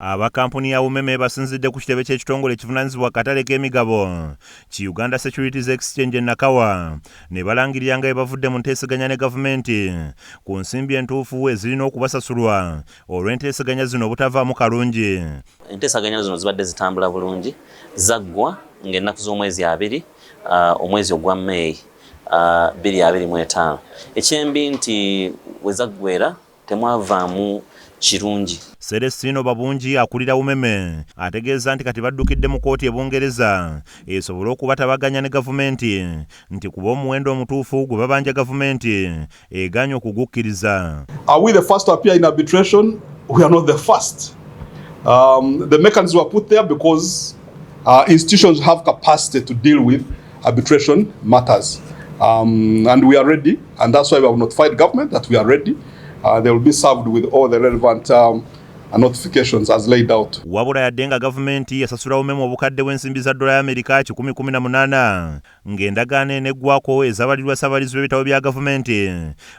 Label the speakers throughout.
Speaker 1: Abakampuni ya Umeme basinzidde ku kitebe ky'ekitongole ekivunaanyizibwa katale k'emigabo ki Uganda Securities Exchange Nakawa ne balangirira nga bavudde mu nteeseganya ne gavumenti ku nsimbi entuufu ezirina okubasasulwa olw'enteeseganya zino obutavaamu kalungi.
Speaker 2: Enteeseganya zino zibadde zitambula bulungi, zaggwa ng'ennaku z'omwezi 2 omwezi ogwa May 2025. Ekyembi nti we zaggwera temwavaamu kirungi.
Speaker 1: Celestino Babungi akulira Umeme ategeeza nti kati baddukidde mu kkooti e Bungereza esobole okubatabaganya ne gavumenti nti kuba omuwendo omutuufu gwe babanja gavumenti eganya okugukkiriza.
Speaker 3: Are we the first to appear in arbitration? We are not the first. The mechanisms were put there because institutions have capacity to deal with arbitration matters. And we are ready, and that's why we have notified government that we are ready. They will be served with all the relevant notifications as laid out.
Speaker 1: Wabula yadde nga gavumenti yasasula Umeme obukadde bw'ensimbi za ddoola ya Amerika 118 ng'endagaano eneggwako ezabalirwa ssabalizi b'ebitabo bya gavumenti.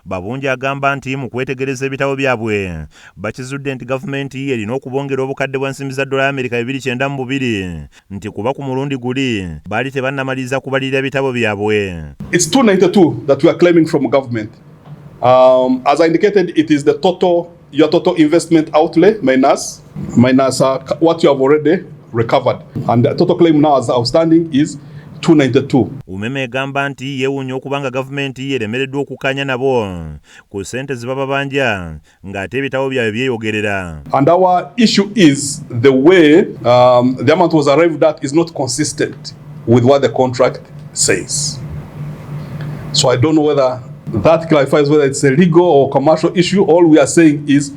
Speaker 1: Babungi agamba nti mu kwetegereza ebitabo byabwe bakizudde nti gavumenti erina okubongera obukadde bw'ensimbi za ddoola ya Amerika 292 nti kuba ku mulundi guli baali tebannamaliza kubalirira ebitabo byabwe.
Speaker 3: It's 292 that we are claiming from government. As I indicated, it is the your total investment outlay minus what you have already recovered, and the total claim now as outstanding is 292.
Speaker 1: Umeme egamba nti yeewuunya okubanga gavumenti yeremereddwa okukkaanya nabo ku ssente ze babanja ng'ate ebitabo byabwe byeyogerera.
Speaker 3: And our issue is the way the amount was arrived at is not consistent with what the contract says. So I don't know whether that clarifies whether it's a legal or commercial issue. All we are saying is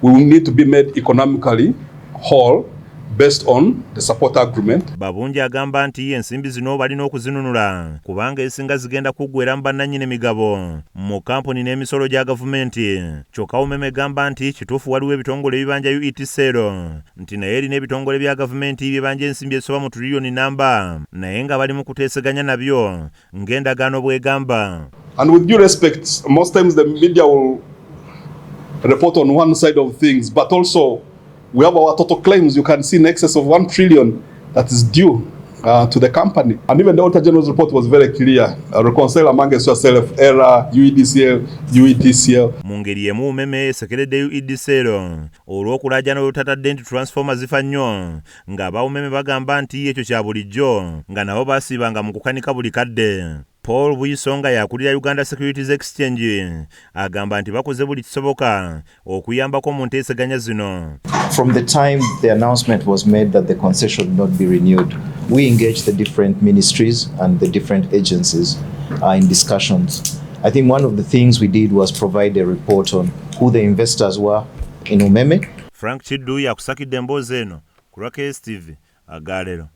Speaker 3: we will need to be made economically whole based on the support agreement.
Speaker 1: Babungi agamba nti ensimbi zino balina okuzinunula kubanga esinga zigenda kuggwera mu bannannyini emigabo mu kampuni n'emisolo gya gavumenti. Kyokka Umeme gamba nti kituufu waliwo ebitongole ebibanja UETCL nti naye erina ebitongole bya gavumenti byebanja ensimbi ezisoba mu tuliyoni namba naye nga bali mu kuteeseganya nabyo ng'endagaano bw'egamba.
Speaker 3: And with due respect, most times the media will report on one side of things, but also we have our total claims. You can see in excess of 1 trillion that is due to the company. And even the Auditor General's report was very clear. Reconcile amongst yourself, ERA, UEDCL, UETCL.
Speaker 1: Mu ngeri emu Umeme esekeredde UEDCL olw'okulaajana olutadde nti transformer zifa nnyo ng'aba Umeme bagamba nti ekyo kya bulijjo nga nabo baasiibanga mu kukanika buli kadde. Paul Buyisonga yakulira Uganda Securities Exchange agamba nti bakoze buli kisoboka okuyambako mu nteeseganya zino.
Speaker 4: From the time the announcement was made that the concession would not be renewed, we engaged the different ministries and the different agencies in discussions. I think one of the things we did was provide a report on who the investors were in Umeme.
Speaker 1: Frank Chiddu yakusakidde emboozi eno ku KSTV Agalero.